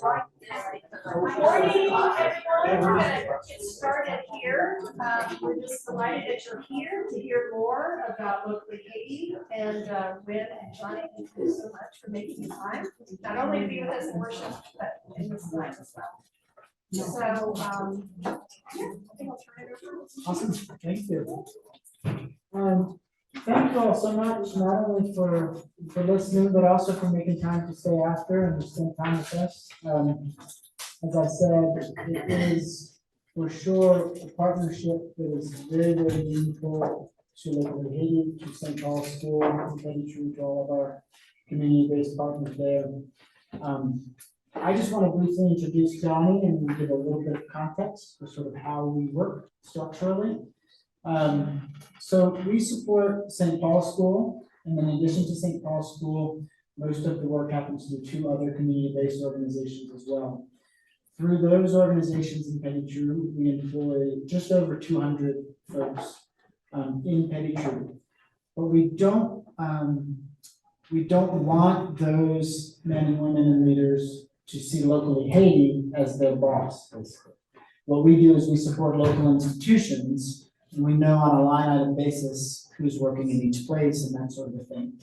Morning, everyone. We're going to get started here. We're just delighted that you're here to hear more about locally Haiti. And Wynn and Johnny, thank you so much for making the time, not only to be with us in worship, but in this time as well. So, yeah, I think I'll turn it over. Awesome, thank you. Thank you all so much, not only for listening, but also for making time to stay after and to spend time with us. As I said, it is for sure a partnership that is very, very meaningful to local Haiti, to St. Paul School, to Haiti, to all of our community-based partners there. I just want to briefly introduce Johnny and give a little bit of context for sort of how we work structurally. So we support St. Paul School, and in addition to St. Paul School, most of the work happens through two other community-based organizations as well. Through those organizations in Petitjeau, we employ just over 200 folks in Petitjeau. But we don't want those men and women and leaders to see locally Haiti as their boss, basically. What we do is we support local institutions, and we know on a line item basis who's working in each place and that sort of thing.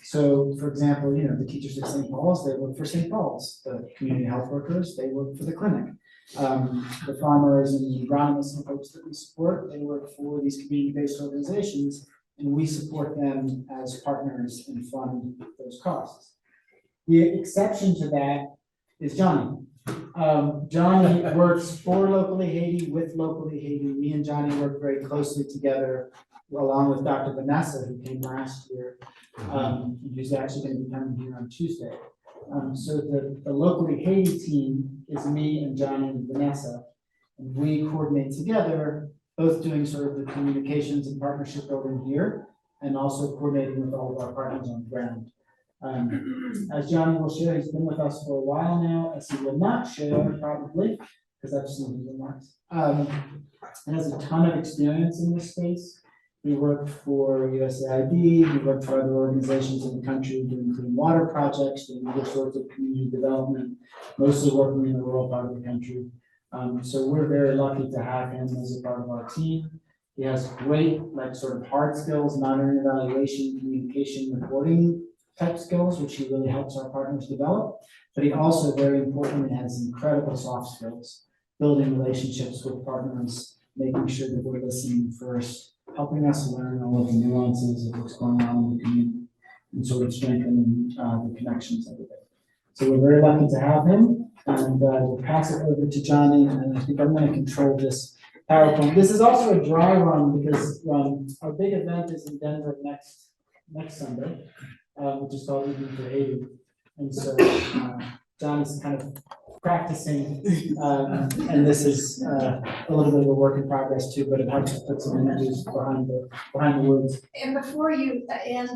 So for example, the teachers at St. Paul's, they work for St. Paul's. The community health workers, they work for the clinic. The farmers and the agronomists and folks that we support, they work for these community-based organizations, and we support them as partners and fund those costs. The exception to that is Johnny. Johnny works for Locally Haiti, with Locally Haiti. Me and Johnny work very closely together, along with Dr. Vanessa, who came last year, who's actually going to be coming here on Tuesday. So the Locally Haiti team is me and Johnny and Vanessa, and we coordinate together, both doing sort of the communications and partnership building here, and also coordinating with all of our partners on the ground. As Johnny will share, he's been with us for a while now, as he will not share probably, because I've seen his remarks. He has a ton of experience in this space. He worked for USAID, he worked for other organizations in the country doing clean water projects, doing other sorts of community development, mostly working in the rural part of the country. So we're very lucky to have him as a part of our team. He has great, sort of hard skills, monitoring, evaluation, communication, reporting type skills, which he really helps our partners develop. But he also, very importantly, has incredible soft skills, building relationships with partners, making sure that we're listening first, helping us learn all of the nuances of what's going on in the community, and sort of strengthening the connections every day. So we're very lucky to have him, and we'll pass it over to Johnny, and I think I'm going to control this PowerPoint. This is also a dry run because our big event is in Denver next Sunday, which is called Evening for Haiti. And so Johnny's kind of practicing, and this is a little bit of a work in progress too, but it helps to put some images behind the words. And before you end,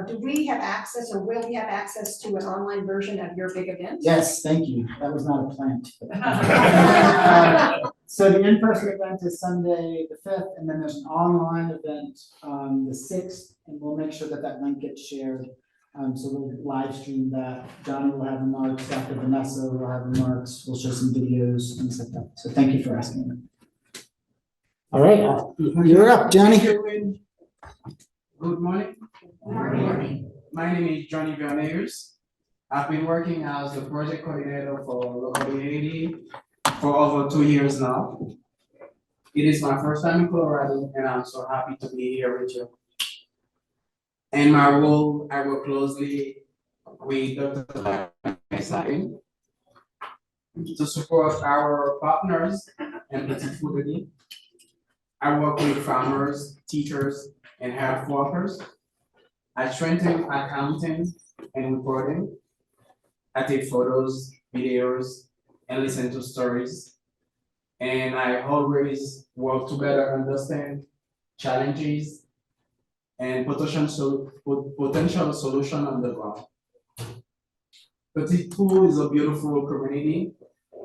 do we have access, or will we have access to an online version of your big event? Yes, thank you. That was not a plant. So the in-person event is Sunday the 5th, and then there's an online event the 6th, and we'll make sure that link gets shared. So we'll live stream that. Johnny will have remarks, Dr. Vanessa will have remarks, we'll show some videos, things like that. So thank you for asking me. All right, you're up, Johnny. Good morning. Good morning. My name is Johnny Vermeers. I've been working as the project coordinator for Local Haiti for over 2 years now. It is my first time in Colorado, and I'm so happy to be here with you. In my role, I work closely with Dr. Vanessa to support our partners and Petitjeau. I work with farmers, teachers, and health workers. I strengthen accounting and reporting. I take photos, videos, and listen to stories. And I always work to better understand challenges and potential solution on the ground. Petitjeau is a beautiful community,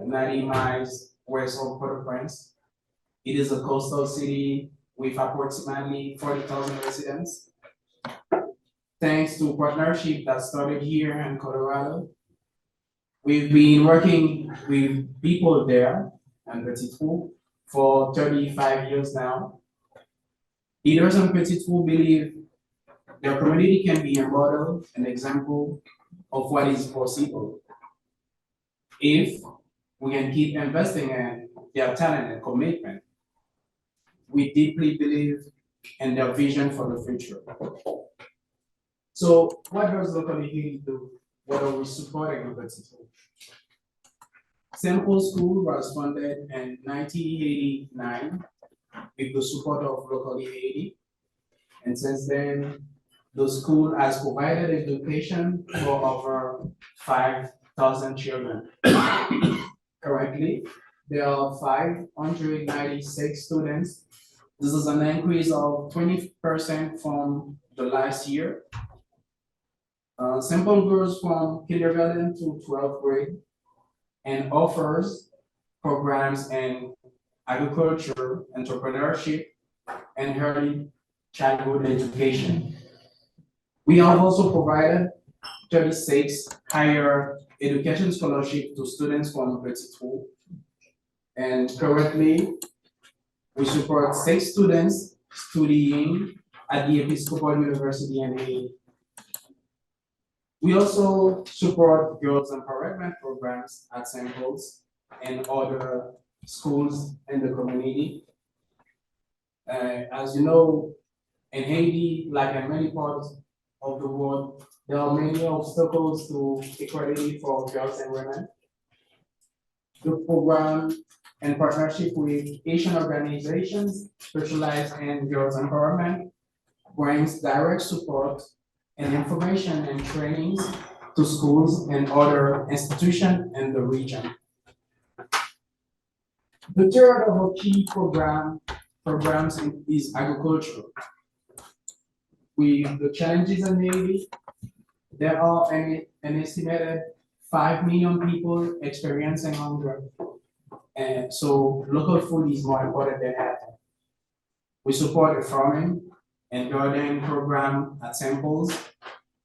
90 miles west of Port-au-Prince. It is a coastal city with approximately 40,000 residents. Thanks to partnership that started here in Colorado, We've been working with people there and Petit Trou for 35 years now. Leaders in Petit Trou believe their community can be a model, an example of what is possible if we can keep investing in their talent and commitment. We deeply believe in their vision for the future. So what does Locally Haiti do? What are we supporting with Petit Trou? Sample School was funded in 1989 with the support of Locally Haiti. And since then, the school has provided education for over 5,000 children. Currently, there are 596 students. This is an increase of 20% from the last year. Sample goes from kindergarten to 12th grade and offers programs in agriculture, entrepreneurship, and early childhood education. We have also provided 36 higher education scholarships to students from Petit Trou. And currently, we support 6 students studying at the Episcopal University in Haiti. We also support girls empowerment programs at Samples and other schools in the community. As you know, in Haiti, like in many parts of the world, there are many obstacles to equality for girls and women. The program, in partnership with Asian organizations specialized in girls empowerment, brings direct support and information and trainings to schools and other institutions in the region. The third of our key programs is agriculture. With the challenges in Haiti, there are an estimated 5 million people experiencing hunger. And so local food is more important than ever. We support the farming and gardening program at Samples,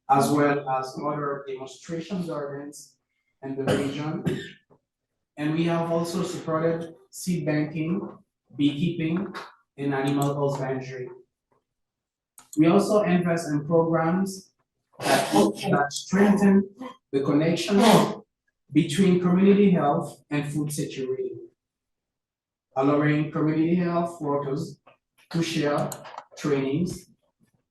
as well as other demonstration gardens in the region. And we have also supported seed banking, beekeeping, and animal husbandry. We also invest in programs that strengthen the connection between community health and food security, allowing community health workers to share trainings,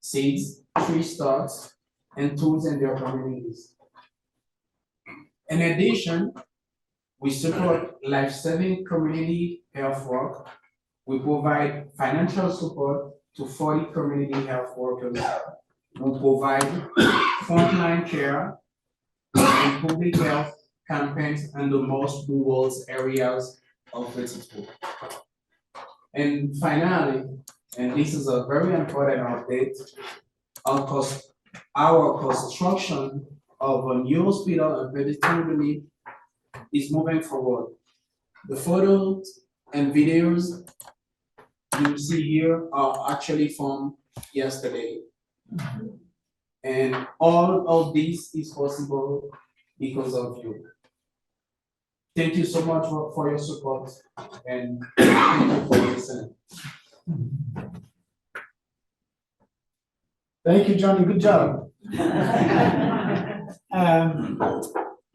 seeds, tree stocks, and tools in their communities. In addition, we support life-saving community health work. We provide financial support to 40 community health workers who provide frontline care and public health campaigns in the most rural areas of Petit Trou. And finally, and this is a very important update, our construction of a new hospital in Petit Trou is moving forward. The photos and videos you see here are actually from yesterday. And all of this is possible because of you. Thank you so much for your support and thank you for listening. Thank you, Johnny, good job.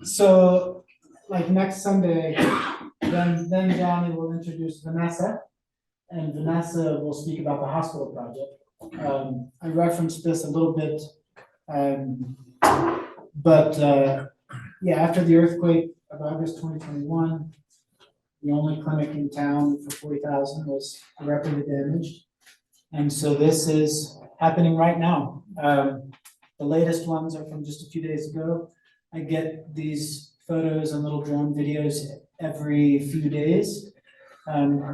So, like next Sunday, then Johnny will introduce Vanessa, and Vanessa will speak about the hospital project. I referenced this a little bit, but yeah, after the earthquake of August 2021, the only clinic in town for 40,000 was irreparably damaged. And so this is happening right now. The latest ones are from just a few days ago. I get these photos and little drone videos every few days. Our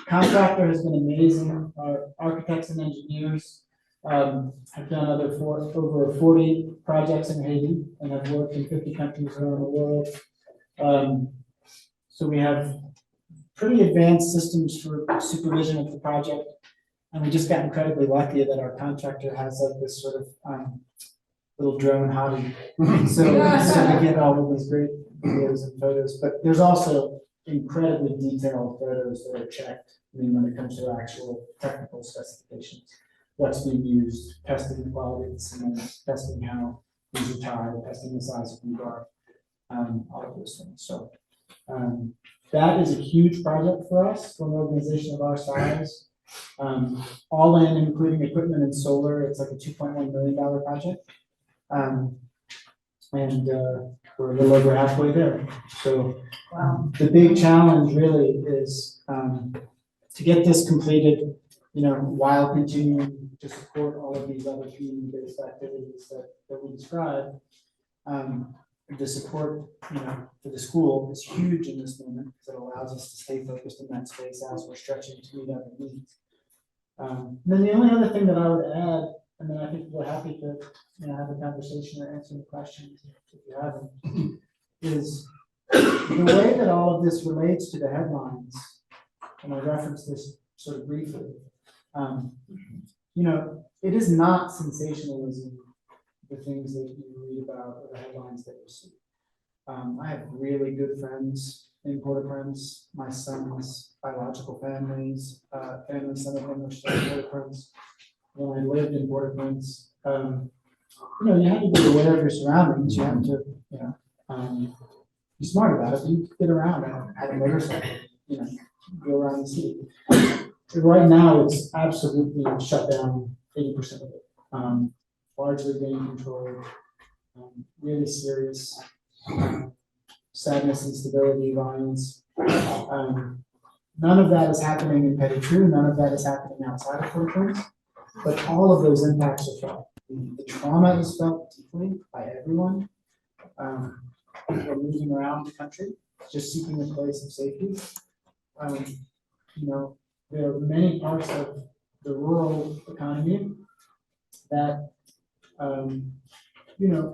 contractor has been amazing. Our architects and engineers have done over 40 projects in Haiti and have worked in 50 countries around the world. So we have pretty advanced systems for supervision of the project. And we just got incredibly lucky that our contractor has like this sort of little drone hobby. So we get all of these great videos and photos, but there's also incredibly detailed photos that are checked. I mean, when it comes to actual technical specifications, what's being used, testing the quality of the cement, testing how these are tied, testing the size of the rebar, all of those things. So that is a huge project for us, for an organization of our size. All in, including equipment and solar, it's like a $2.1 million project. And we're a little over halfway there. So the big challenge really is to get this completed, while continuing to support all of these other community-based activities that we described. The support, for the school is huge in this moment because it allows us to stay focused in that space as we're stretching to meet other needs. Then the only other thing that I would add, and then I think we're happy to have a conversation or answer any questions if you have them, is the way that all of this relates to the headlines, and I referenced this sort of briefly. It is not sensationalism, the things that you read about or the headlines that you see. I have really good friends in Port-au-Prince. My son's biological families, some of them are still in Port-au-Prince. When I lived in Port-au-Prince, you have to be aware of your surroundings. You have to, be smart about it. You get around at a motorcycle, go around the city. Right now, it's absolutely shut down 80% of it. Largely gang controlled, really serious sadness, instability, violence. None of that is happening in Petittreux. None of that is happening outside of Port-au-Prince. But all of those impacts are felt. The trauma is felt deeply by everyone. People are moving around the country, just seeking a place of safety. There are many parts of the rural economy that,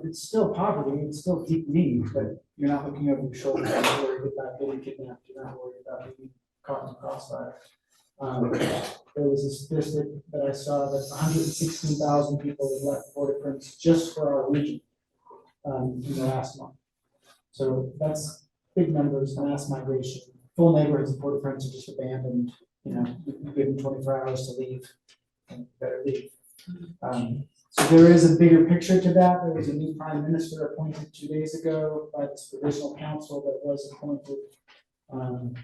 it's still poverty, it's still deep need, but you're not looking over your shoulder. You're not worried about getting kidnapped. You're not worried about being caught in the crossfire. There was a statistic that I saw that 116,000 people have left Port-au-Prince just for our region in the last month. So that's big numbers, mass migration. Full neighborhoods in Port-au-Prince are just abandoned. You give them 24 hours to leave, and better leave. So there is a bigger picture to that. There was a new prime minister appointed 2 days ago by this provisional council that was appointed.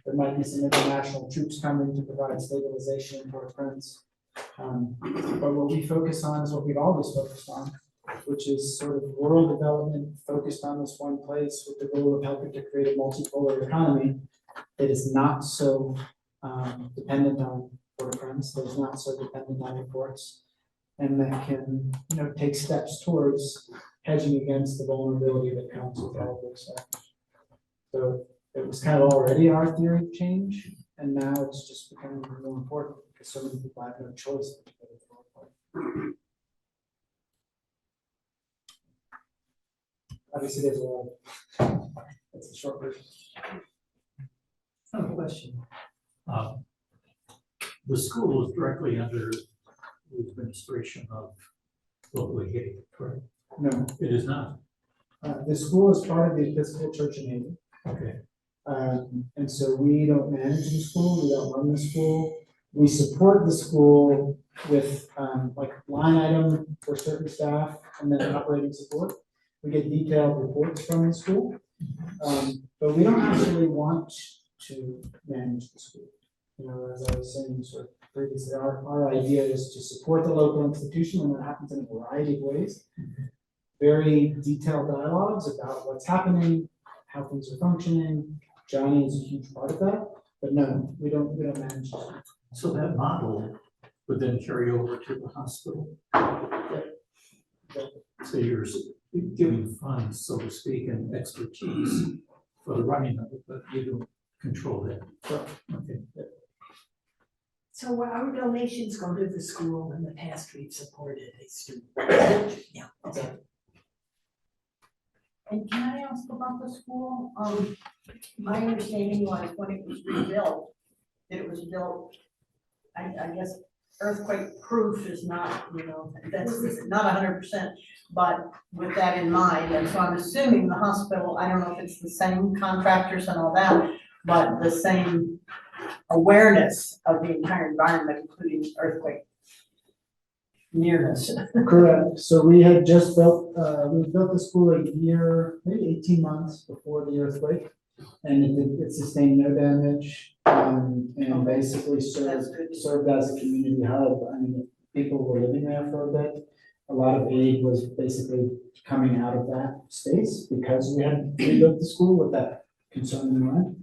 There might be some international troops coming to provide stabilization in Port-au-Prince. But what we focus on is what we've always focused on, which is sort of rural development focused on this one place with the goal of helping to create a multipolar economy that is not so dependent on Port-au-Prince, that is not so dependent on imports, and that can, take steps towards hedging against the vulnerability that comes with all of those factors. So it was kind of already our theory of change, and now it's just becoming more important because so many people have no choice but to go to the rural part. Obviously, there's a lot of, that's the short version. I have a question. The school is directly under the administration of locally Haiti, correct? No, It is not. the school is part of the Episcopal Church in Haiti. Okay. And so we don't manage the school, we don't run the school. We support the school with like line item for certain staff and then operating support. We get detailed reports from the school, but we don't actually want to manage the school. As I was saying sort of previously, our idea is to support the local institution, and that happens in a variety of ways. Very detailed dialogues about what's happening, how things are functioning. Johnny is a huge part of that, but no, we don't manage that. So that model would then carry over to the hospital. So you're giving funds, so to speak, and expertise for the running of it, but you don't control that. Okay. So our donations go to the school. In the past, we've supported a student. Yeah. Okay. And can I ask about the school? My understanding was when it was rebuilt, that it was built, I guess, earthquake proof is not, that's not 100%. But with that in mind, and so I'm assuming the hospital, I don't know if it's the same contractors and all that, but the same awareness of the entire environment, including earthquake nearness. Correct. So we had just we built the school a year, maybe 18 months before the earthquake. And it sustained no damage, and basically served as a community hub. I mean, people were living there for a bit. A lot of aid was basically coming out of that space because we had rebuilt the school with that concern in mind.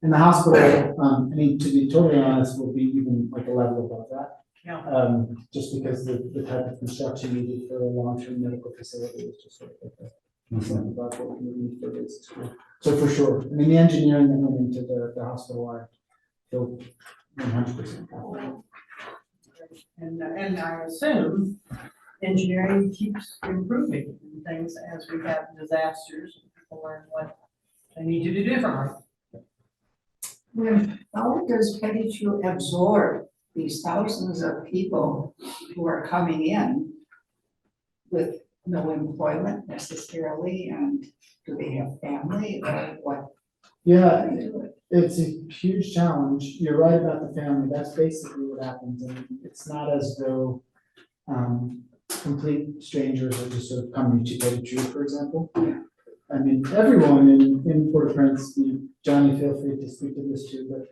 And the hospital, I mean, to be totally honest, will be even like a level above that. Yeah. Just because the type of construction needed for a long-term medical facility is just sort of like that. About what we need for basic school. So for sure, I mean, the engineering that went into the hospital, I feel 100% confident. And I assume engineering keeps improving in things as we have disasters, and people learn what they need to do differently. How does Pettigrew absorb these thousands of people who are coming in with no employment necessarily, and do they have family or what? Yeah, do they do it? it's a huge challenge. You're right about the family. That's basically what happens. And it's not as though complete strangers are just sort of coming to Pettigrew, for example. I mean, everyone in Port-au-Prince, Johnny, feel free to speak to this too, but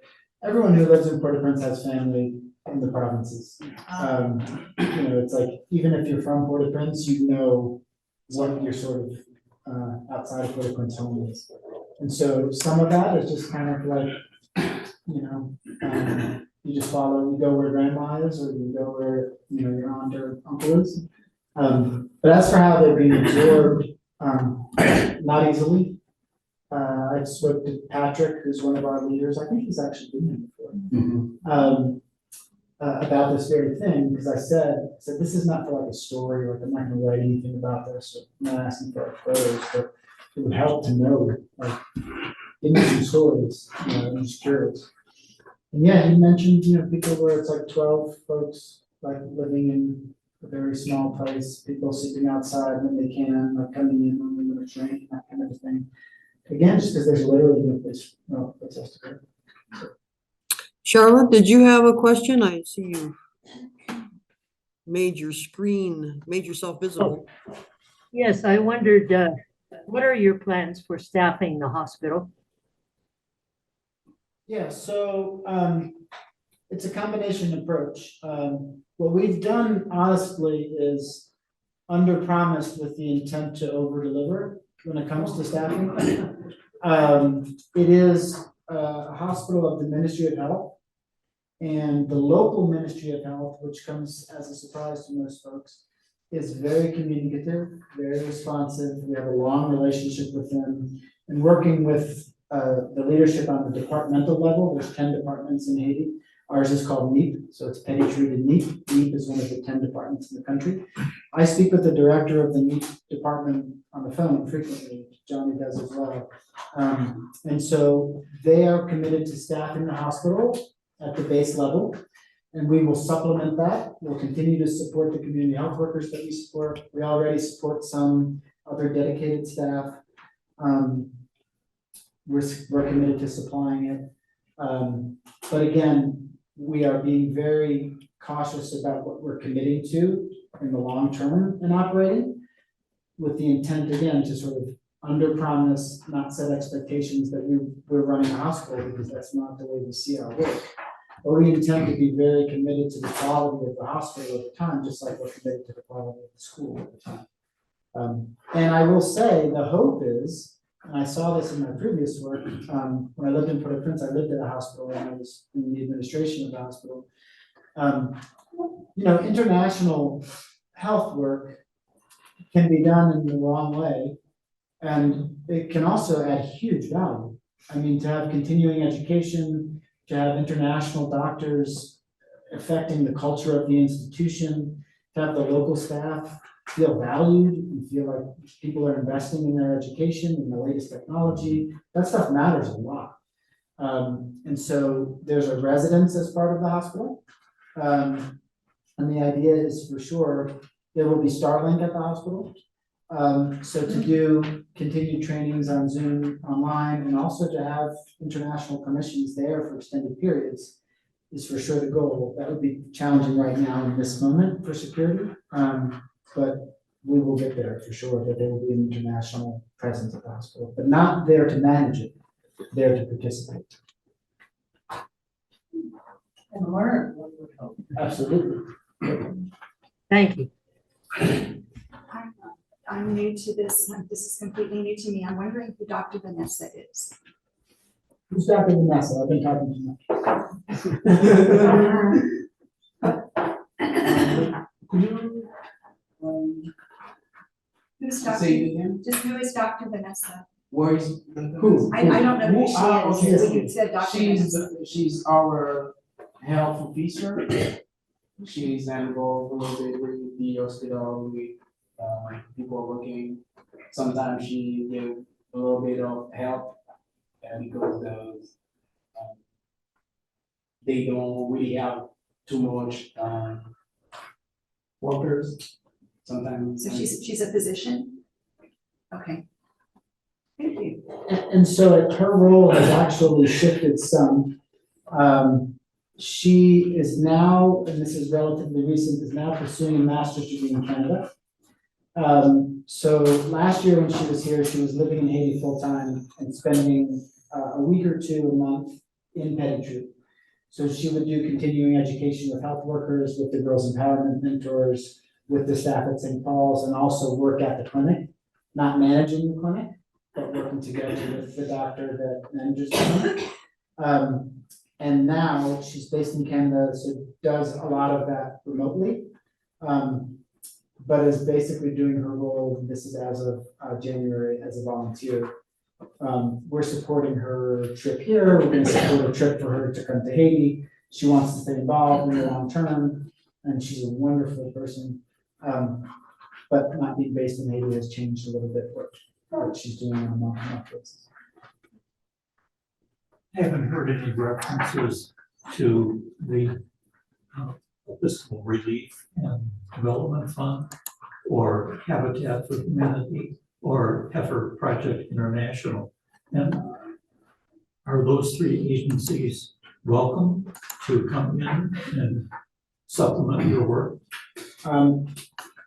everyone who lives in Port-au-Prince has family in the provinces. It's like, even if you're from Port-au-Prince, you know what your sort of outside of Port-au-Prince home is. And so some of that is just kind of like, you just you go where grandma is, or you go where, your aunt or uncle is. But as for how they're being absorbed, not easily. I spoke to Patrick, who's one of our leaders. I think he's actually been here before. About this very thing, because I said this is not for like a story, like I'm not gonna write anything about this, or I'm not asking for photos, but it would help to know, like, give me some stories, I'm just curious. And yeah, he mentioned, people where it's like 12 folks, like living in a very small place, people sleeping outside when they can, like coming in when they want to train, that kind of thing. Again, just because there's literally no place else to go. Charlotte, did you have a question? I see you made yourself visible. Yes, I wondered, what are your plans for staffing the hospital? Yeah, so it's a combination approach. What we've done honestly is under-promised with the intent to over-deliver when it comes to staffing. It is a hospital of the Ministry of Health, and the local Ministry of Health, which comes as a surprise to most folks, is very communicative, very responsive. We have a long relationship with them, and working with the leadership on the departmental level. There's 10 departments in Haiti. Ours is called NEEP, so it's Pettigrew to NEEP. NEEP is one of the 10 departments in the country. I speak with the director of the NEEP department on the phone frequently. Johnny does as well. And so they are committed to staffing the hospital at the base level, and we will supplement that. We'll continue to support the community health workers that we support. We already support some other dedicated staff. We're committed to supplying it. But again, we are being very cautious about what we're committing to in the long term in operating, with the intent, again, to sort of under-promise, not set expectations that we're running a hospital, because that's not the way we see our work. But we intend to be very committed to the quality of the hospital at the time, just like we're committed to the quality of the school at the time. And I will say, the hope is, and I saw this in my previous work, when I lived in Port-au-Prince, I lived at a hospital and I was in the administration of the hospital. International health work can be done in the wrong way, and it can also add huge value. I mean, to have continuing education, to have international doctors affecting the culture of the institution, to have the local staff feel valued and feel like people are investing in their education and the latest technology, that stuff matters a lot. And so there's a residence as part of the hospital. And the idea is for sure, there will be Starlink at the hospital. So to do continued trainings on Zoom online and also to have international clinicians there for extended periods is for sure the goal. That would be challenging right now in this moment for security. But we will get there for sure, that there will be an international presence at the hospital, but not there to manage it, there to participate. And learn, one would hope. Absolutely. Thank you. I'm new to this, this is completely new to me. I'm wondering who Dr. Vanessa is. Who's Dr. Vanessa? I've been talking too much. Could you, Who's Say Dr. it again. Just who is Dr. Vanessa? Where is? Who? I don't know who Ah, she is, okay. when you said Dr. Vanessa. She's our health officer. She's involved a little bit with the hospital, with people working. Sometimes she give a little bit of help, because they don't really have too much workers. Sometimes. So she's a physician? Okay. Thank you. and so her role has actually shifted some. She is now, and this is relatively recent, is now pursuing a master's degree in Canada. So last year when she was here, she was living in Haiti full-time and spending a week or two a month in Petitroup. So she would do continuing education with health workers, with the Girls Empowerment Mentors, with the staff at St. Paul's, and also work at the clinic, not managing the clinic, but working together with the doctor that manages the clinic. And now she's based in Canada, so does a lot of that remotely. But is basically doing her role, this is as of January, as a volunteer. We're supporting her trip here, we're gonna support a trip for her to come to Haiti. She wants to stay involved in the long term, and she's a wonderful person. But not being based in Haiti has changed a little bit what she's doing on a month-to-month basis. Haven't heard any references to the Episcopal Relief and Development Fund, or Habitat for Humanity, or Heifer Project International. And are those three agencies welcome to come in and supplement your work?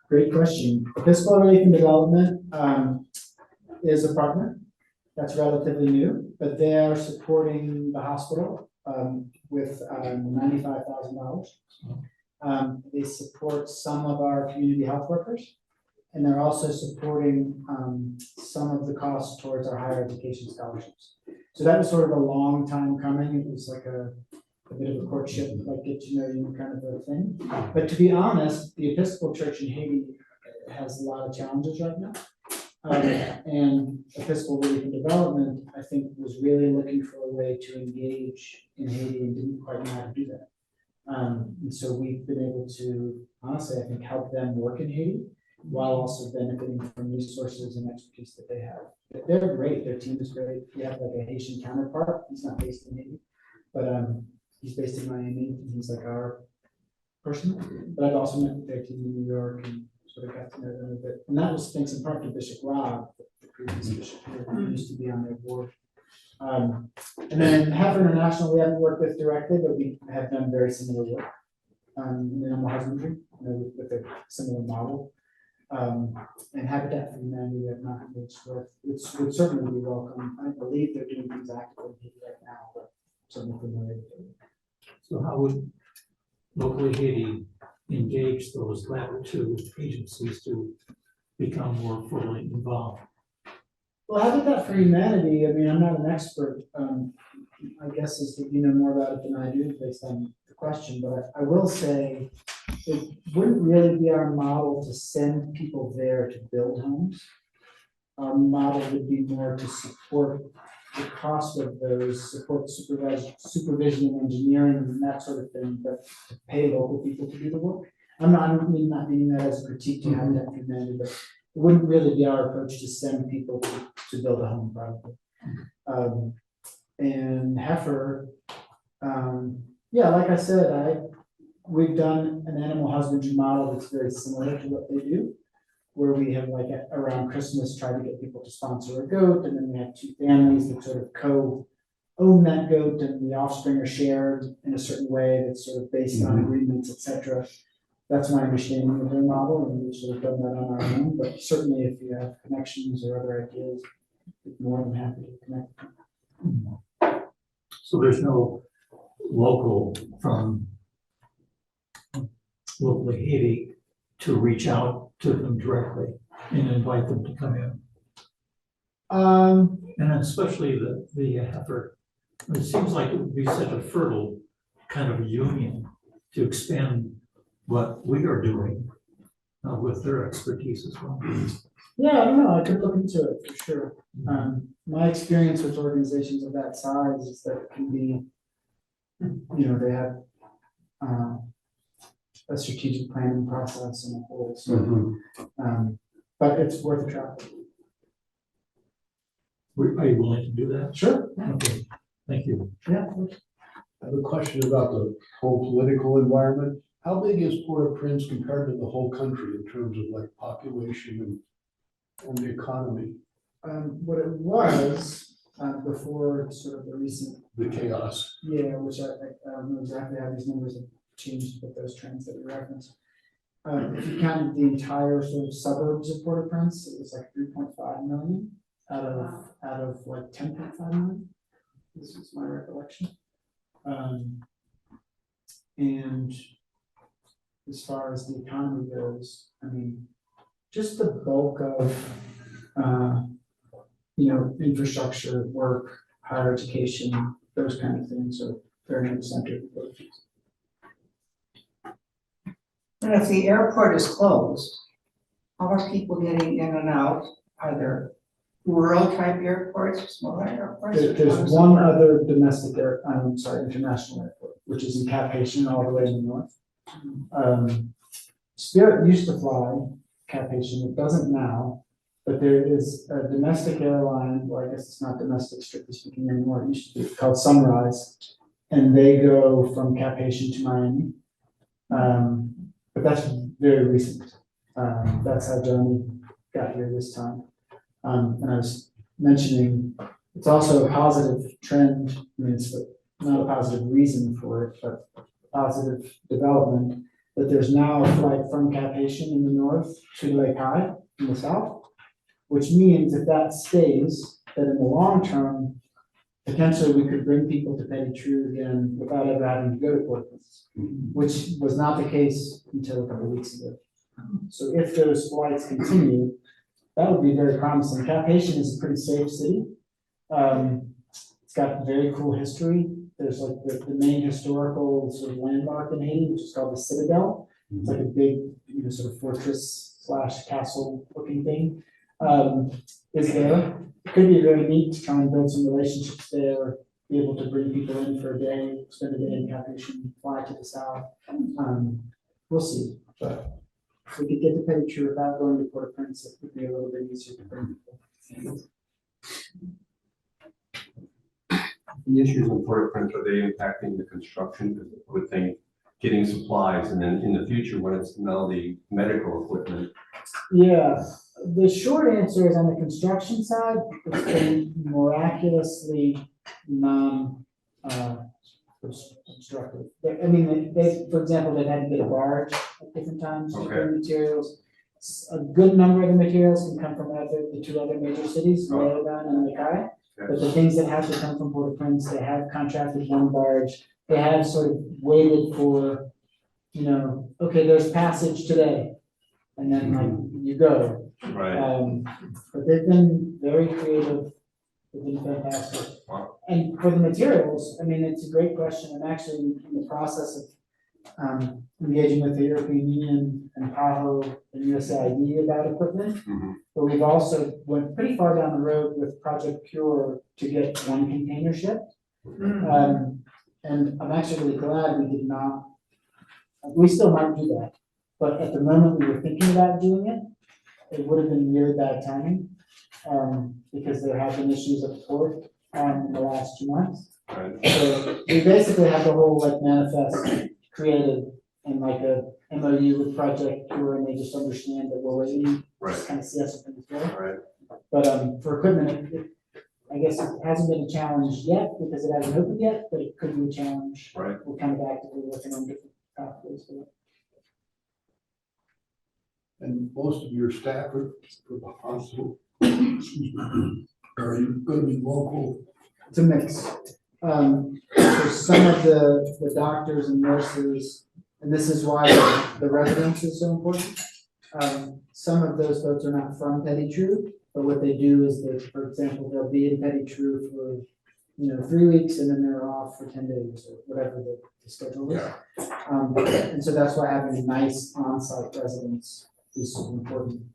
Great question. Episcopal Relief and Development is a partner that's relatively new, but they are supporting the hospital with $95,000. They support some of our community health workers, and they're also supporting some of the costs towards our higher education scholarships. So that was sort of a long time coming. It was like a bit of a courtship, like get to know you kind of a thing. But to be honest, the Episcopal Church in Haiti has a lot of challenges right now. And Episcopal Relief and Development, I think, was really looking for a way to engage in Haiti and didn't quite know how to do that. And so we've been able to, honestly, I think, help them work in Haiti while also benefiting from resources and expertise that they have. They're great, their team is great. We have like a Haitian counterpart, he's not based in Haiti, but he's based in Miami, and he's like our person. But I've also met their team in New York and sort of got to know them a bit. And that was thanks in part to Bishop Rob, the previous bishop here, who used to be on their board. And then Heifer International, we haven't worked with directly, but we have done very similar work. In animal husbandry, with a similar model. And Habitat for Humanity, we have not engaged with, which would certainly be welcome. I believe they're doing things actively right now, but certainly familiar with it. So how would locally Haiti engage those latter two agencies to become more fully involved? Well, Habitat for Humanity, I mean, I'm not an expert. I guess is that you know more about it than I do based on the question, but I will say it wouldn't really be our model to send people there to build homes. Our model would be more to support the cost of those, support supervision and engineering and that sort of thing, but to pay local people to do the work. I'm not meaning that as a critique to Habitat for Humanity, but it wouldn't really be our approach to send people to build a home probably. And Heifer, yeah, like I said, we've done an animal husbandry model that's very similar to what they do, where we have like around Christmas, try to get people to sponsor a goat, and then we have two families that sort of co-own that goat, and the offspring are shared in a certain way that's sort of based on agreements, et cetera. That's my understanding of their model, and we've sort of done that on our own, but certainly if you have connections or other ideas, we're more than happy to connect. So there's no local from locally Haiti to reach out to them directly and invite them to come in. And especially the heifer. It seems like it would be such a fertile kind of union to expand what we are doing with their expertise as well. Yeah, I don't know, I could look into it for sure. My experience with organizations of that size is that it can be, they have a strategic planning process and a whole, so, but it's worth a try. Are you willing to do that? Sure. Okay, thank you. Yeah. I have a question about the whole political environment. How big is Port-au-Prince compared to the whole country in terms of like population and the economy, What it was, before sort of the recent, the chaos? which I don't know exactly how these numbers have changed with those trends that you referenced. If you counted the entire sort of suburbs of Port-au-Prince, it was like 3.5 million out of like 10.5 million. This is my recollection. And as far as the economy goes, I mean, just the bulk of, infrastructure, work, higher education, those kind of things are very much centered. And if the airport is closed, how are people getting in and out? Are there rural type airports, smaller airports? There's one other international airport, which is in Cap Haitian all the way in the north. Spirit used to fly Cap Haitian, it doesn't now, but there is a domestic airline, well, I guess it's not domestic strictly speaking anymore, it used to be called Sunrise, and they go from Cap Haitian to Miami. But that's very recent. That's how Johnny got here this time. And I was mentioning, it's also a positive trend, I mean, it's not a positive reason for it, but a positive development, that there's now a flight from Cap Haitian in the north to Lake High in the south, which means if that stays, that in the long term, potentially we could bring people to Petty-True again without ever having to go to Port-au-Prince, which was not the case until a couple of weeks ago. So if those flights continue, that would be very promising. Cap Haitian is a pretty safe city. It's got very cool history. There's like the main historical sort of landmark in Haiti, which is called the Citadel. It's like a big, sort of fortress / castle looking thing. Is there. It could be very neat to try and build some relationships there, be able to bring people in for a day, spend a day in Cap Haitian, fly to the south. We'll see, but if we could get to Petty-True without going to Port-au-Prince, it would be a little bit easier to bring people. The issues in Port-au-Prince, are they impacting the construction? Because I would think getting supplies, and then in the future, when it's now the medical equipment. Yeah, the short answer is on the construction side, it's been miraculously obstructive. I mean, they, for example, they've had to get a barge at different times to bring materials. A good number of the materials can come from the two other major cities, Leodan and Lake High. But the things that have to come from Port-au-Prince, they have contracted one barge. They have sort of waited for, okay, there's passage today, and then like you go. Right. But they've been very creative. They've been fantastic. Wow. And for the materials, I mean, it's a great question. I'm actually in the process of engaging with the European Union and PAHO and USAID about equipment. But we've also went pretty far down the road with Project Pure to get one container shipped. And I'm actually really glad we did not, we still might do that. But at the moment we were thinking about doing it, it would have been really bad timing. Because there have been issues at the port in the last 2 months. Right. So we basically have the whole like manifest created and like a MOU with Project Cure, and they just understand that we're waiting, Right. just kind of see us open the door. Right. But, for equipment, I guess it hasn't been a challenge yet because it hasn't opened yet, but it could be a challenge. Right. We're kind of actively working on different pathways for it. And most of your staff are for the hospital. Excuse me. Are you gonna be local? It's a mix. For some of the doctors and nurses, and this is why the residence is so important. Some of those folks are not from Petty True, but what they do is that, for example, they'll be in Petty True for, 3 weeks and then they're off for 10 days or whatever the schedule is. And so that's why having a nice on-site residence is super important.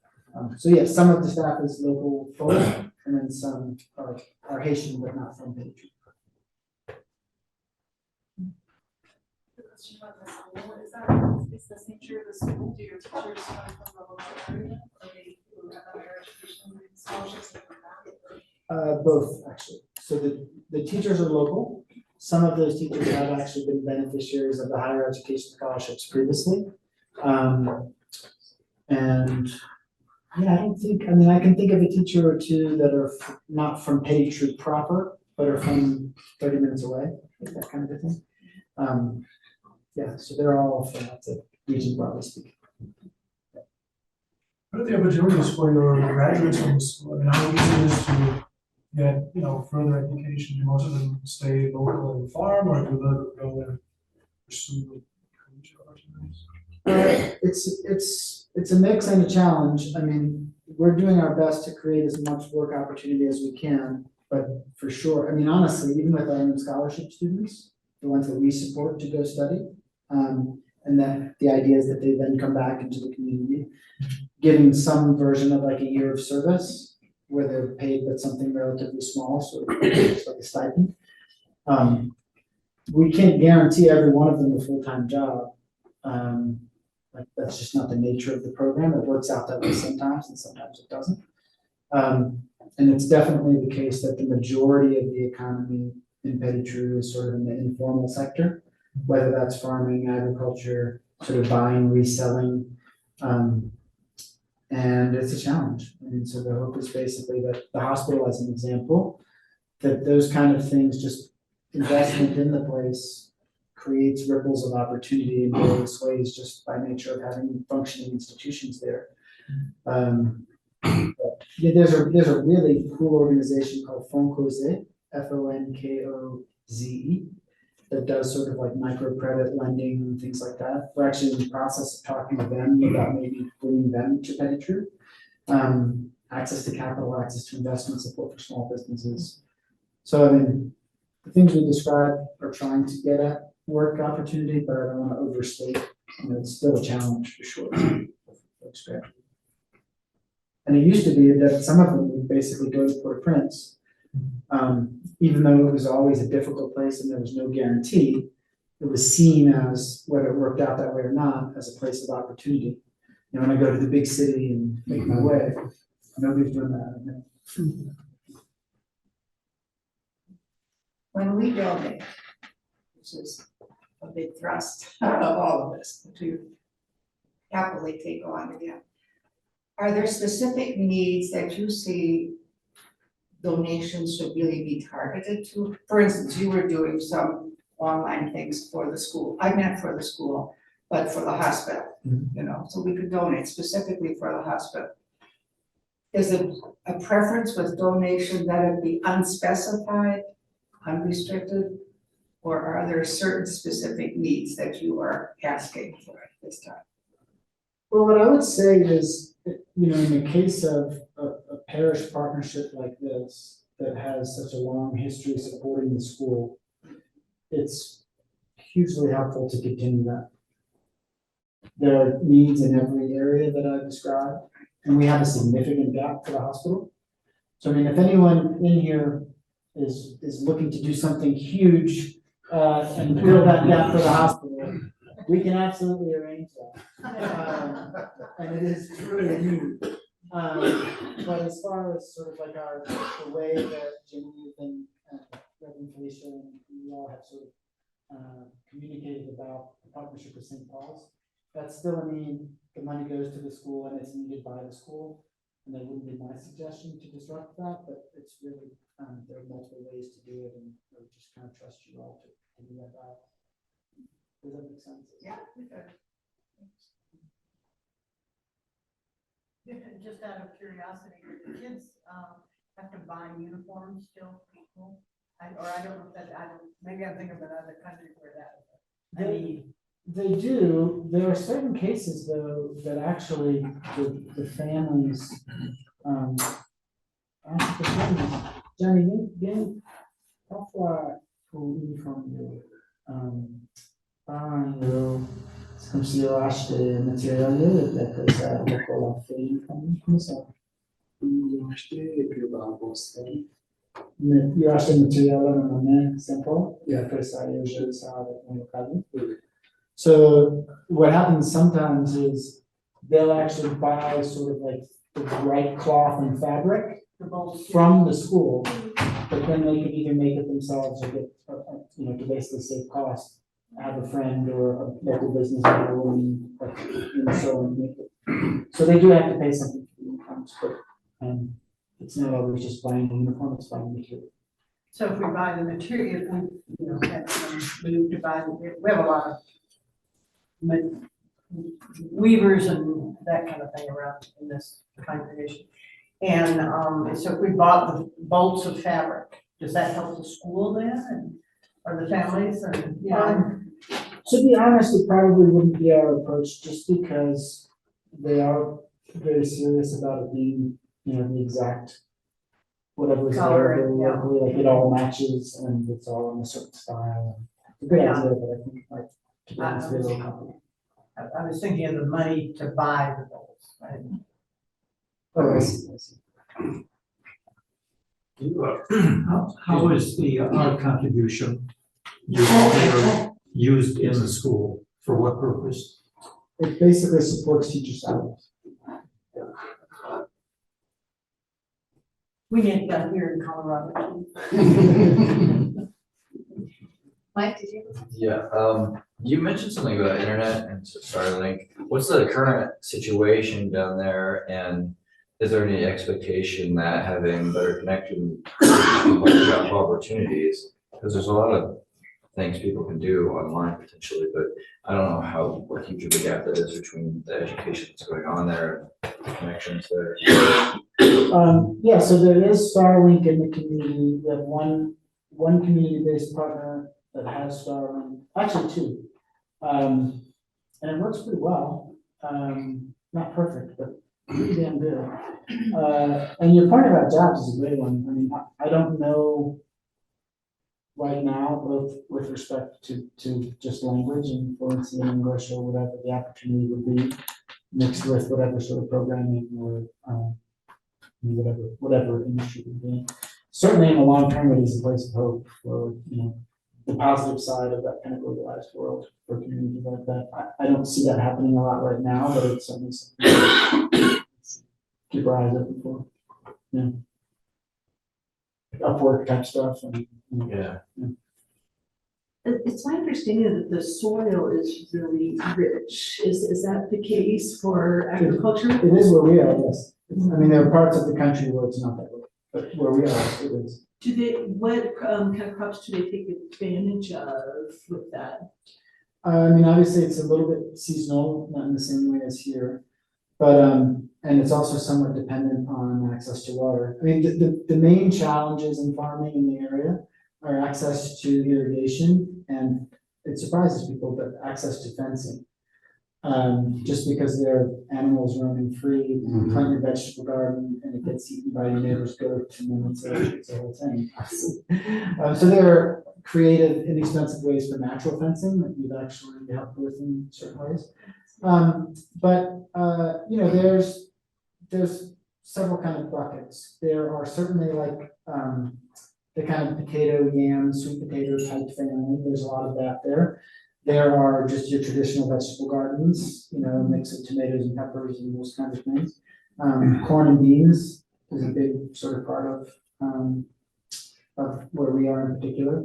So yes, some of the staff is local folks, and then some are Haitian, but not from Petty True. The question about the school, is the nature of the school, do your teachers come from the local area, or they who have higher education and scholarships and that? Both, actually. So the teachers are local. Some of those teachers have actually been beneficiaries of the higher education scholarships previously. And yeah, I can think of a teacher or two that are not from Petty True proper, but are from 30 minutes away, like that kind of a thing. Yeah, so they're all from the region, broadly speaking. What are the opportunities for your graduates from the school? I mean, how easy it is to get, further education? Do most of them stay local and farm, or do they go and pursue collegiate opportunities? It's a mix and a challenge. I mean, we're doing our best to create as much work opportunity as we can, but for sure, I mean, honestly, even with our own scholarship students, the ones that we support to go study, and then the idea is that they then come back into the community, giving some version of like a year of service where they're paid with something relatively small, so it's like a stipend. We can't guarantee every one of them a full-time job. Like that's just not the nature of the program. It works out that way sometimes and sometimes it doesn't. And it's definitely the case that the majority of the economy in Petty True is sort of in the informal sector, whether that's farming, agriculture, sort of buying, reselling. And it's a challenge. I mean, so the hope is basically that the hospital, as an example, that those kind of things, just investment in the place creates ripples of opportunity in various ways just by nature of having functioning institutions there. But yeah, there's a really cool organization called Fonkoze, Fonkoze, that does sort of like microcredit lending and things like that. We're actually in the process of talking to them about maybe bringing them to Petty True. Access to capital, access to investment support for small businesses. So I mean, the things we described are trying to get at work opportunity, but I don't want to overstate. It's still a challenge for sure. And it used to be that some of them would basically go to Port-au-Prince, even though it was always a difficult place and there was no guarantee. It was seen as, whether it worked out that way or not, as a place of opportunity. When I go to the big city and make my way, nobody's doing that. When we donate, which is a big thrust of all of this, to happily take on again, are there specific needs that you see donations should really be targeted to? For instance, you were doing some online things for the school. I meant for the school, but for the hospital, so we could donate specifically for the hospital. Is it a preference with donation that it be unspecified, unrestricted, or are there certain specific needs that you are asking for at this time? Well, what I would say is, in the case of a parish partnership like this that has such a long history supporting the school, it's hugely helpful to continue that. There are needs in every area that I described, and we have a significant gap for the hospital. So, I mean, if anyone in here is looking to do something huge and fill that gap for the hospital, we can absolutely arrange that. And it is truly a need. But as far as sort of like the way that Jimmy and Reverend Felicia and you all have sort of communicated about partnership with St. Paul's. That's still a need, the money goes to the school and it's needed by the school. And that wouldn't be my suggestion to disrupt that, but it's really, there are multiple ways to do it, and I would just kind of trust you all to do that. Does that make sense? Yeah. Just out of curiosity, do the kids, have to buy uniforms still for school? Or I don't know if that, maybe I'm thinking of another country where that. I mean, They do. There are certain cases though that actually the families, ask the families, Johnny, vieni qua pour uniforme io, comme si io acheté matériel et puis après ça, on a fait uniforme, comme ça. Io acheté et puis on va rembourser. Mais io acheté matériel dans ma main, simple, et après ça, io gère ça avec mon local. So what happens sometimes is they'll actually buy sort of like the right cloth and fabric from the school, but then they can either make it themselves or get, you know, to basically save cost, have a friend or a local business owner willing, so and make it. So they do have to pay something for the uniforms, but it's not always just buying the uniform, it's buying the material. so if we buy the material, if we, you know, we need to buy, we have a lot of weavers and that kind of thing around in this congregation. And so if we bought the bolts of fabric, does that help the school then and or the families and, you know? To be honest, it probably wouldn't be our approach just because they are very serious about it being, you know, the exact whatever is Color, available yeah. locally, like it all matches and it's all in a certain style. It's a good Yeah. idea, but I think it might, to be honest, be a little complicated. I was thinking of the money to buy the bolts, right? Oh, I see, I see. How is the art contribution used in the school? For what purpose? It basically supports teacher salaries. We need that here in Colorado. Mike, did you? Yeah, you mentioned something about internet and Starlink. What's the current situation down there, and is there any expectation that having better connection opens up opportunities? Because there's a lot of things people can do online potentially, but I don't know what huge of a gap that is between the education that's going on there and the connections there. Yeah, so there is Starlink in the community. We have one community-based partner that has Starlink, actually two. And it works pretty well. Not perfect, but pretty damn good. And your point about jobs is a great one. I mean, I don't know right now, both with respect to just language and fluency in English or whatever the opportunity would be, mixed with whatever sort of programming or whatever industry would be. Certainly in the long term, it is a place of hope for, you know, the positive side of that kind of globalized world for communities like that. I don't see that happening a lot right now, but it's certainly something to keep our eyes open for. Yeah. Upwork type stuff and. Yeah. It's my understanding that the soil is really rich. Is that the case for agriculture? It is where we are, yes. I mean, there are parts of the country where it's not that way, but where we are, it is. Do they, what kind of crops do they take advantage of with that? I mean, obviously, it's a little bit seasonal, not in the same way as here, but, and it's also somewhat dependent on access to water. I mean, the main challenges in farming in the area are access to irrigation, and it surprises people, but access to fencing. Just because there are animals roaming free, you plant your vegetable garden and it gets eaten by your neighbor's goat, and then it's a whole thing. So there are creative, inexpensive ways for natural fencing that we've actually helped with in certain ways. But you know, there's several kind of buckets. There are certainly like the kind of potato, yam, sweet potato type family. There's a lot of that there. There are just your traditional vegetable gardens, you know, a mix of tomatoes and peppers and those kinds of things. Corn and beans is a big sort of part of where we are in particular.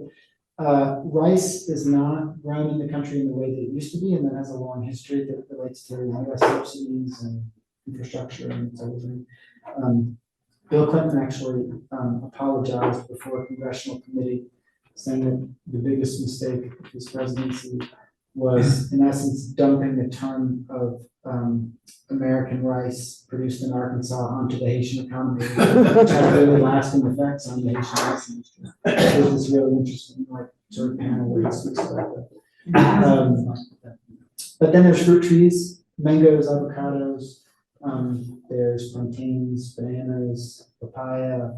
Rice is not grown in the country in the way that it used to be, and that has a long history that relates to US subsidies and infrastructure and everything. Bill Clinton actually apologized before a congressional committee, saying that the biggest mistake of his presidency was, in essence, dumping a ton of American rice produced in Arkansas onto the Haitian economy, which had really lasting effects on the Haitian rice industry. It was this really interesting, like, sort of panel where he speaks about that. But then there's fruit trees, mangoes, avocados, there's plantains, bananas, papaya,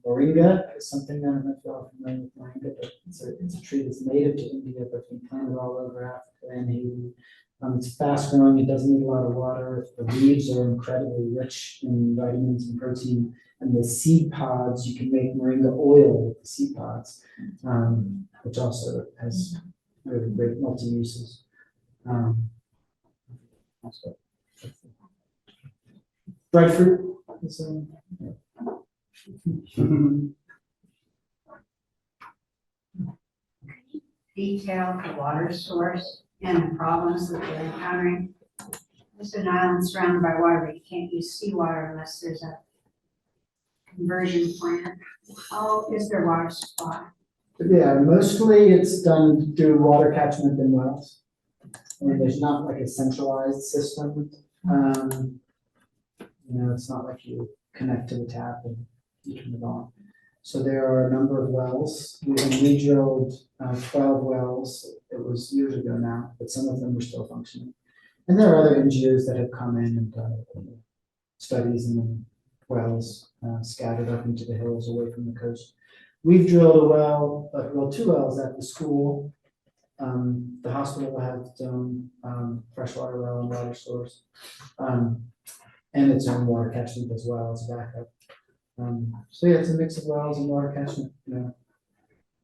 moringa is something that I don't know if you're all familiar with moringa, but it's a tree that's native to India, but been planted all over Africa and Haiti. It's fast growing, it doesn't need a lot of water, the leaves are incredibly rich in vitamins and protein, and the seed pods, you can make moringa oil with the seed pods, which also has really great multi-uses. Breadfruit. Detail the water source and the problems that they're encountering. It's an island surrounded by water, but you can't use seawater unless there's a conversion plant. How is their water supply? Yeah, mostly it's done through water catchment and wells. I mean, there's not like a centralized system. It's not like you connect to the tap and you turn it on. So there are a number of wells. We drilled 12 wells. It was years ago now, but some of them are still functioning. And there are other NGOs that have come in and done studies in the wells scattered up into the hills away from the coast. We've drilled two wells at the school. The hospital will have its own freshwater well and water source, and its own water catchment as well as a backup. So yeah, it's a mix of wells and water catchment.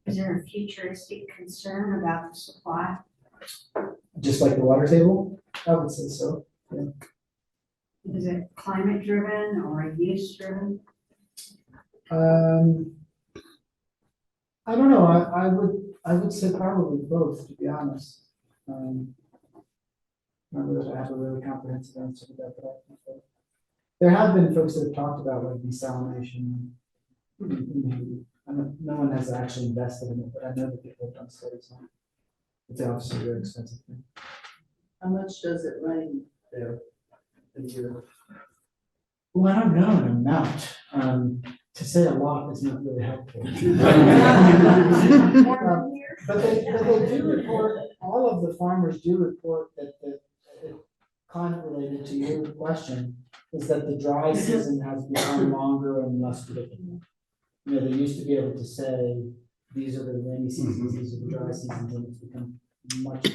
Is there a futuristic concern about the supply? Just like the water table, I would say so. Yeah. Is it climate driven or use driven? I don't know. I would say probably both, to be honest. I don't know that I have a really comprehensive answer to that, but I think that there have been folks that have talked about like desalination. No one has actually invested in it, but I know that people have done studies on it. It's obviously a very expensive thing. How much does it rain there a year? Well, I don't know an amount. To say a lot is not really helpful. But they do report, all of the farmers do report that the climate related to your question is that the dry season has become longer and less predictable. They used to be able to say, these are the rainy seasons, these are the dry seasons, and it's become much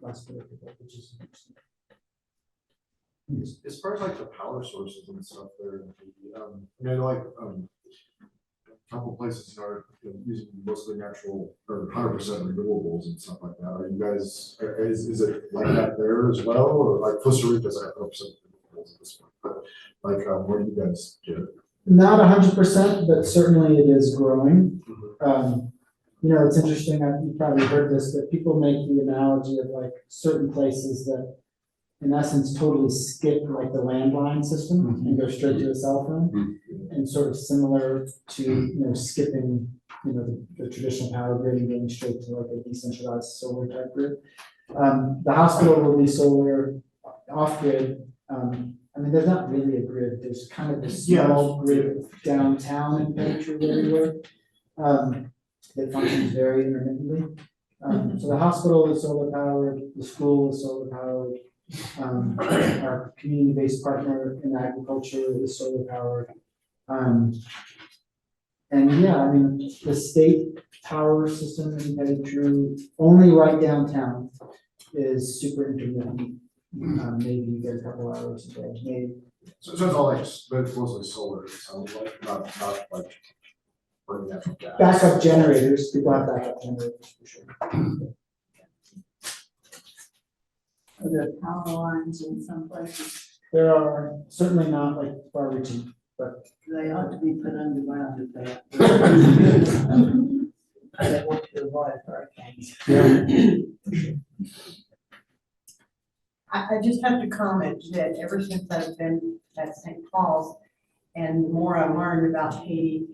less predictable, which is interesting. As far as like the power sources and stuff there, I know like a couple places are using mostly natural or 100% renewables and stuff like that. Are you guys, is it like that there as well? Or like Costa Rica's like 100% renewables at this point, but like where do you guys get it? Not 100%, but certainly it is growing. It's interesting, you've probably heard this, but people make the analogy of like certain places that in essence totally skip like the landline system and go straight to a cell phone, and sort of similar to skipping the traditional power grid and going straight to like a decentralized solar type grid. The hospital will be solar off grid. There's not really a grid. There's kind of a small grid downtown in Patriot where we work that functions very intermittently. So the hospital is solar powered, the school is solar powered. Our community-based partner in agriculture is solar powered. The state power system in Pettigrew, only right downtown, is super intermittent. Maybe you get a couple hours a day, maybe. So it's all like, but it's mostly solar, it sounds like, not like burning natural gas. Backup generators, people have backup generators for sure. Are there power lines in some places? There are certainly not like far reaching, but They ought to be put underground if they. avoid hurricanes. Yeah. I just have to comment that ever since I've been at St. Paul's and the more I've learned about Haiti,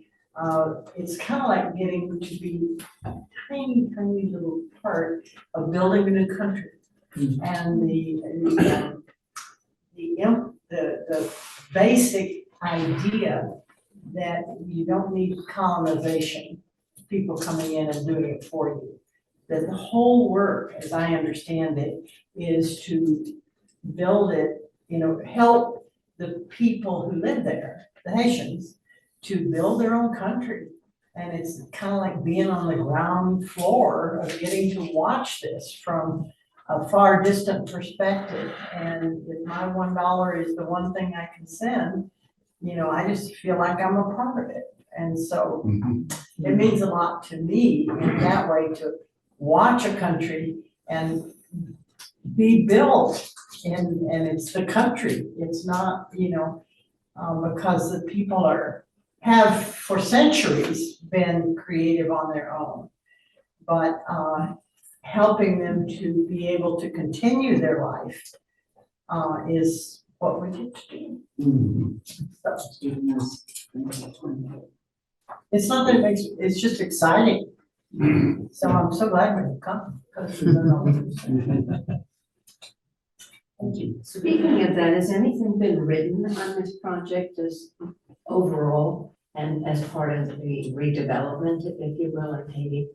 it's kind of like getting to be a tiny, tiny little part of building a new country. And the basic idea that you don't need colonization, people coming in and doing it for you. That the whole work, as I understand it, is to build it, help the people who live there, the Haitians, to build their own country. And it's kind of like being on the ground floor of getting to watch this from a far distant perspective. And if my $1 is the one thing I can send, I just feel like I'm a part of it. And so it means a lot to me in that way to watch a country and be built, and it's the country. It's not, because the people have for centuries been creative on their own, but helping them to be able to continue their life is what we get to do. It's not that it makes, it's just exciting. So I'm so glad when you come, because you learn all these things. Thank you. Speaking of that, has anything been written on this project as overall and as part of the redevelopment, if you will, in Haiti?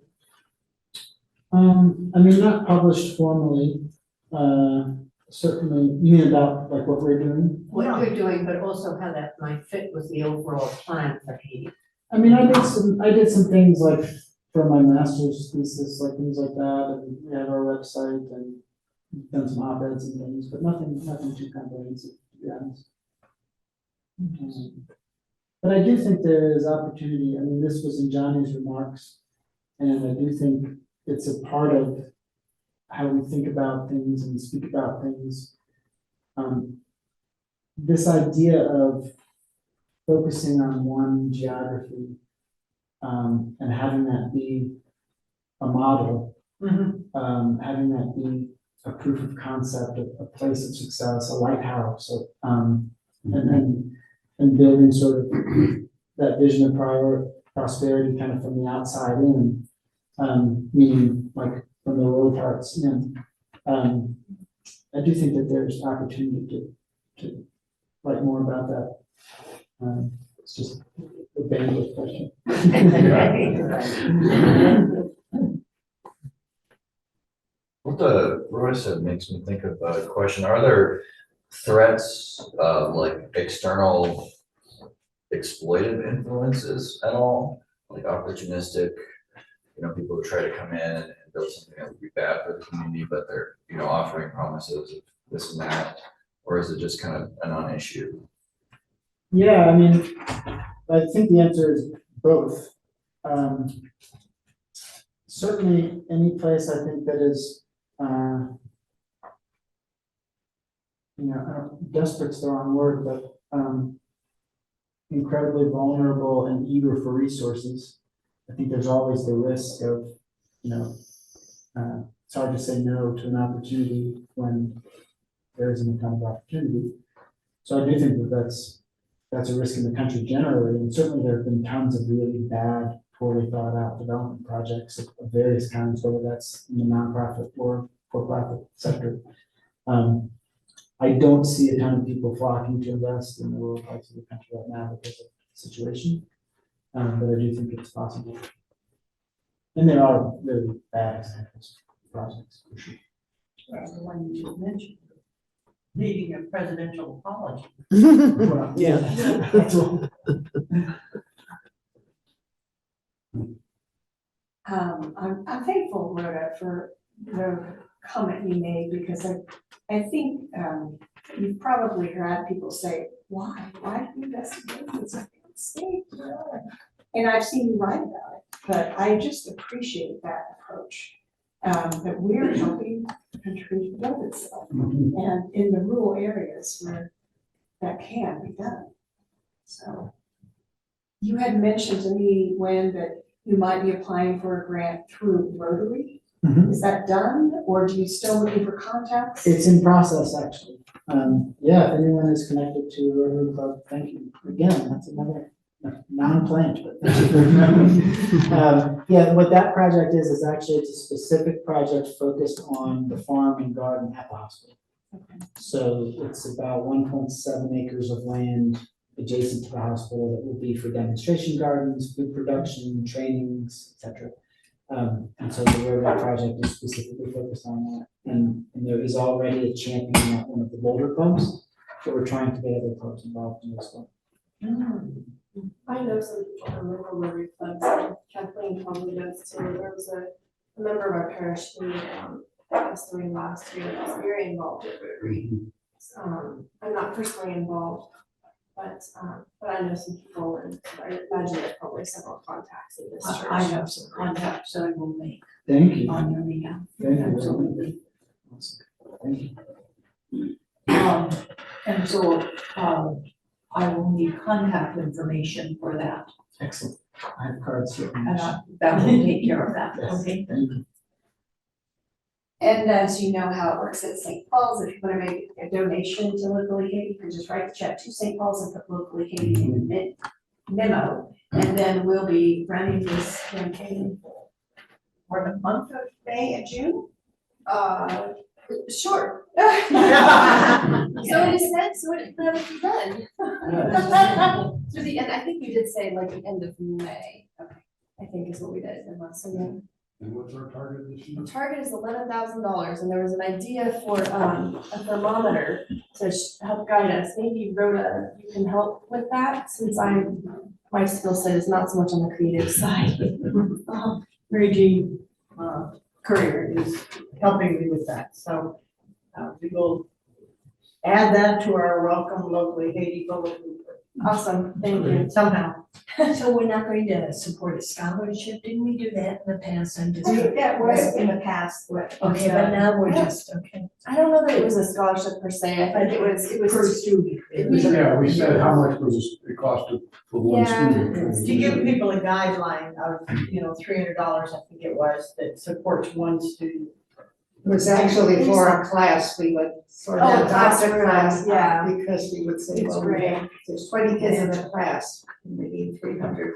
Not published formally, certainly, you mean about like what we're doing? What you're doing, but also how that might fit with the overall plan for Haiti. I did some things like for my master's thesis, like things like that, and we have our website and done some op-eds and things, but nothing too comprehensive, to be honest. But I do think there is opportunity. This was in Johnny's remarks, and I do think it's a part of how we think about things and speak about things. This idea of focusing on one geography, and having that be a model, having that be a proof of concept, a place of success, a lighthouse, and building sort of that vision of prosperity kind of from the outside in, meaning like from the low parts in. I do think that there's opportunity to write more about that. It's just a bandwidth question. What Roy said makes me think of a question. Are there threats, like external exploitive influences at all? Like opportunistic, people who try to come in and build something that would be bad for the community, but they're, offering promises of this and that, or is it just kind of a non-issue? Yeah, I think the answer is both. Certainly any place I think that is, desperate's the wrong word, but incredibly vulnerable and eager for resources. I think there's always the risk of, it's hard to say no to an opportunity when there isn't a ton of opportunity. So I do think that that's a risk in the country generally, and certainly there have been tons of really bad, poorly thought out development projects of various kinds, whether that's in the nonprofit or for-profit sector. I don't see a ton of people flocking to invest in the rural parts of the country right now because of the situation, but I do think it's possible. And there are really bad examples of projects, for sure. The one you just mentioned, needing a presidential apology. Well, yeah. That's all. I'm thankful, Rhoda, for the comment you made, because I think you've probably heard people say, why do you invest in business in the state? And I've seen you write about it, but I just appreciate that approach, that we're helping the country build itself, and in the rural areas where that can be done. So you had mentioned to me when that you might be applying for a grant through Rotary. Mhm. Is that done, or do you still looking for contacts? It's in process, actually. Yeah, if anyone is connected to Rotary Club, thank you. Again, that's another non-planned, but thank you for remembering. Yeah, what that project is actually it's a specific project focused on the farm and garden at the hospital. So it's about 1.7 acres of land adjacent to the hospital that will be for demonstration gardens, food production, trainings, etc. And so the Rotary project is specifically focused on that. And there is already a champion at one of the Boulder clubs, but we're trying to get other clubs involved in this one. I know some people from local Rotary clubs, and Kathleen probably does too. There was a member of our parish who passed away last year, that was very involved with Rotary. I'm not personally involved, but I know some people, and I imagine there's probably several contacts in this church. I have some contacts that I will make Thank you. on your behalf. Thank you. Absolutely. Thank you. And so, I will need contact information for that, Excellent. I have cards here. and that will take care of that, okay? Thank you. And as you know how it works at St. Paul's, if you want to make a donation to Locally Haiti, you can just write the check to St. Paul's and put Locally Haiti in the memo. And then we'll be running this campaign for the month of May and June. Sure. So it is said, so it will be done. Through the end, I think you did say like the end of May. Okay, I think is what we did in month, so yeah. And what's our target this year? The target is $11,000, and there was an idea for a thermometer to help guide us. Maybe Rhoda, you can help with that, since my skill set is not so much on the creative side. Mary Jean, Courier is helping me with that, so, we will add that to our welcome locally Haiti bulletin. Awesome, thank you. Somehow. So we're not going to support a scholarship, didn't we do that in the past? I'm just. That was in the past, but. Okay, but now we're just, okay. I don't know that it was a scholarship per se, I think it was. Per student. Yeah, we said how much was it cost for one Yeah. student. To give people a guideline of, $300, I think it was, that supports one student. It was actually for a class, we would sort Oh, of class adopt a class. yeah. Because we would say, It's well, great. there's 20 kids in the class, and we need 300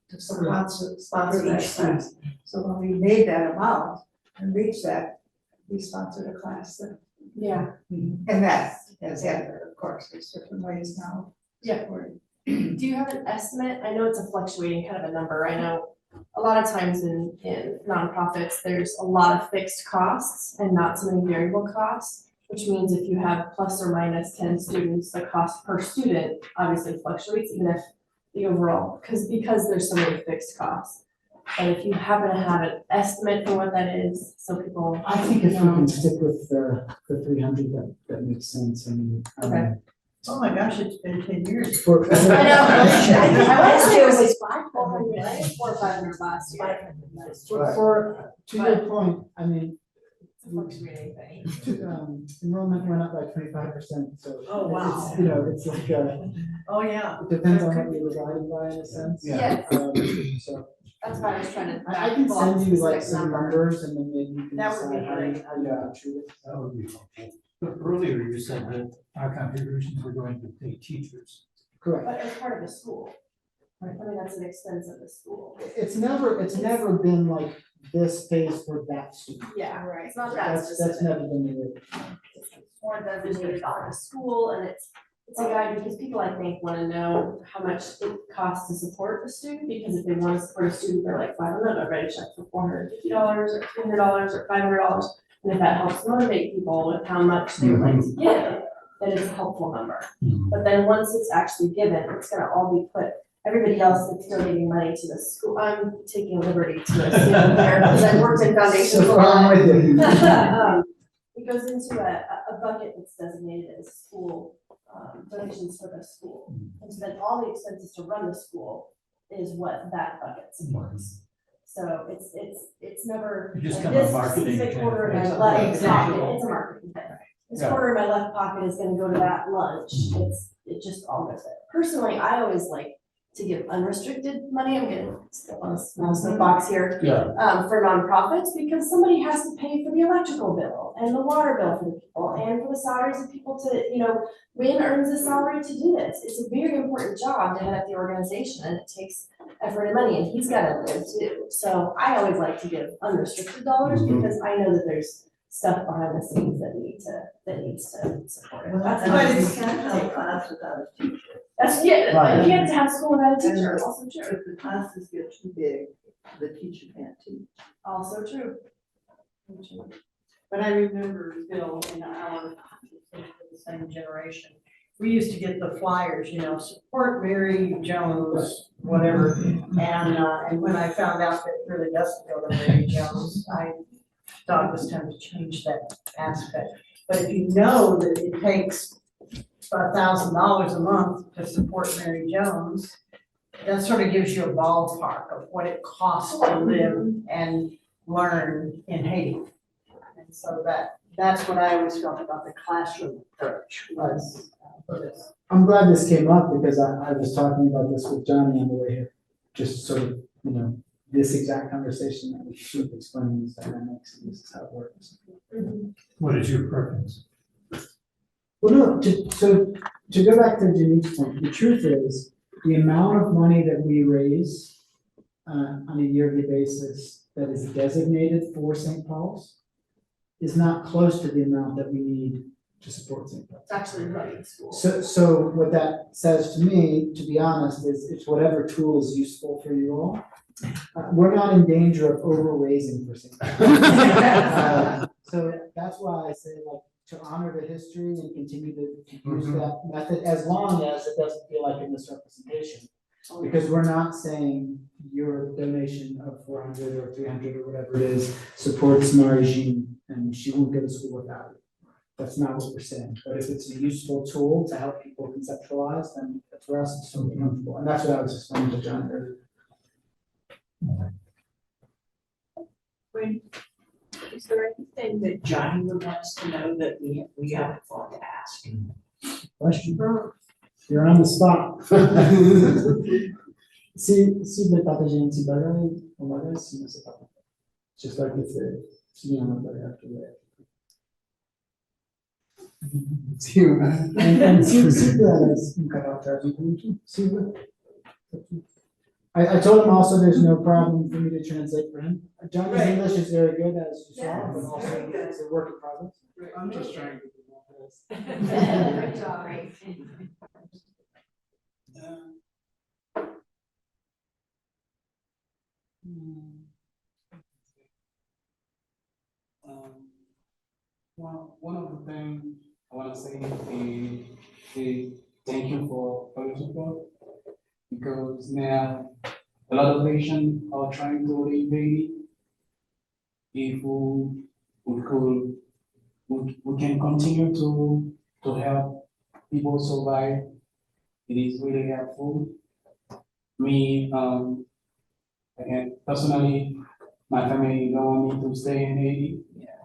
to sponsor that class. So when we made that amount and reached that, we sponsored a class then. Yeah. And that has happened, of course, there's different ways now. Yeah. Do you have an estimate? I know it's a fluctuating kind of a number. I know a lot of times in nonprofits, there's a lot of fixed costs and not so many variable costs, which means if you have plus or minus 10 students, the cost per student obviously fluctuates, even if the overall, because there's so many fixed costs. And if you happen to have an estimate for what that is, so people. I think if we can stick with the 300, that makes sense. I mean, Okay. Oh my gosh, it's been 10 years. For. I know. I want to say it was like 400, I think 400 or 500 last year. To your point, I mean, It's a fluctuating thing. enrollment went up by 25%, so. Oh, wow. It's like, Oh, yeah. it depends on what you're guided by in a sense. Yes. So That's why I was trying to. I can send you like specific some number. numbers and then maybe you can That would be decide how great. you want to treat it. That would be helpful. But earlier you said that our contributions were going to pay teachers. Correct. But as part of the school. Right, I mean, that's an expense of the school. It's never been like this pays for that student. Yeah, right. It's not that That's specific. never been the way. It's more designated for the school, and it's a guide because people, I think, want to know how much it costs to support the student, because if they want to support a student, they're like, well, I'm not gonna write a check for $450 or $200 or $500. And if that helps motivate people with how much they would like to give, then it's a helpful number. But then once it's actually given, it's gonna all be put, everybody else that's donating money to the school, I'm taking a liberty to assume there, because I've worked in foundations a lot. It goes into a bucket that's designated as school, donations for the school. And so then all the expenses to run the school is what that bucket supports. So it's never, You just like come on this marketing specific quarter in my campaigns. left Exactly. pocket, it's a marketing thing. This Yeah. quarter in my left pocket is gonna go to that lunch, it just all goes there. Personally, I always like to give unrestricted money, I'm getting on a soapbox here, Yeah. for nonprofits, because somebody has to pay for the electrical bill and the water bill for the people, and for the salaries of people to, Wynn earns a salary to do this. It's a very important job to head up the organization, and it takes effort and money, and he's gotta live too. So I always like to give unrestricted dollars, because I know that there's stuff behind the scenes that needs to support it. That's But my- it's- Can't have a class without a teacher. That's, yeah, Right. you can't have school without a teacher, And also true, If the classes get too big, the teacher can't teach. also true. But I remember, Bill, in our, the same generation, we used to get the flyers, support Mary Jones, whatever. And when I found out that it really doesn't go to Mary Jones, I thought it was time to change that aspect. But if you know that it takes $1,000 a month to support Mary Jones, that sort of gives you a ballpark of what it costs to live and learn in Haiti. And so that's what I always felt about the classroom approach was for this. I'm glad this came up because I was talking about this with Johnny on the way here. Just sort of, this exact conversation that we should explain these dynamics, and this is how it works. What is your preference? Well, no, to go back to Janice's point, the truth is, the amount of money that we raise on a yearly basis that is designated for St. Paul's is not close to the amount that we need to support St. Paul's. It's actually running school. So what that says to me, to be honest, is it's whatever tool is useful for you all. We're not in danger of over raising for St. Paul's. So that's why I say to honor the history and continue to use that method, as long as it doesn't feel like a misrepresentation. Because we're not saying your donation of 400 or 300 or whatever it is supports Mari Jean and she won't go to school without it. That's not what we're saying. But if it's a useful tool to help people conceptualize, then for us it's totally comfortable. And that's what I was explaining to John earlier. Is there anything that Johnny would want us to know that we haven't thought to ask? Question. You're on the spot. Si vous voulez partager un petit bagage, on va voir si c'est pas. J'espère que c'est bien un bagage. And si vous I told him also there's no problem for me to translate for him. Johnny's English is very good, as you saw, but also it's a work in progress. I'm just trying to do my best. Great job. One of the things I want to say is thank you for your support, because now a lot of patients are trying to leave Haiti. If we can continue to help people survive, it is really helpful. Me, again, personally, my family don't want me to stay in Haiti.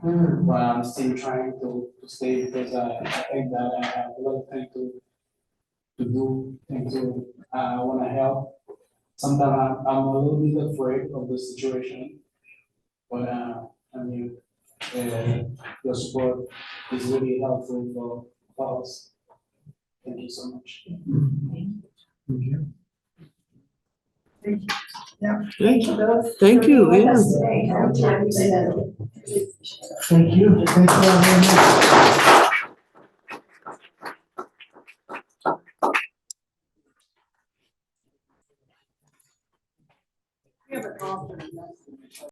But I'm still trying to stay because I think that I have a lot of things to do and I want to help. Sometimes I'm a little bit afraid of the situation, but your support is really helpful for us. Thank you so much. Thank you. Yeah. Thank you. Both Thank for you, being with yeah. us today. Every time you say that. Thank you all very much.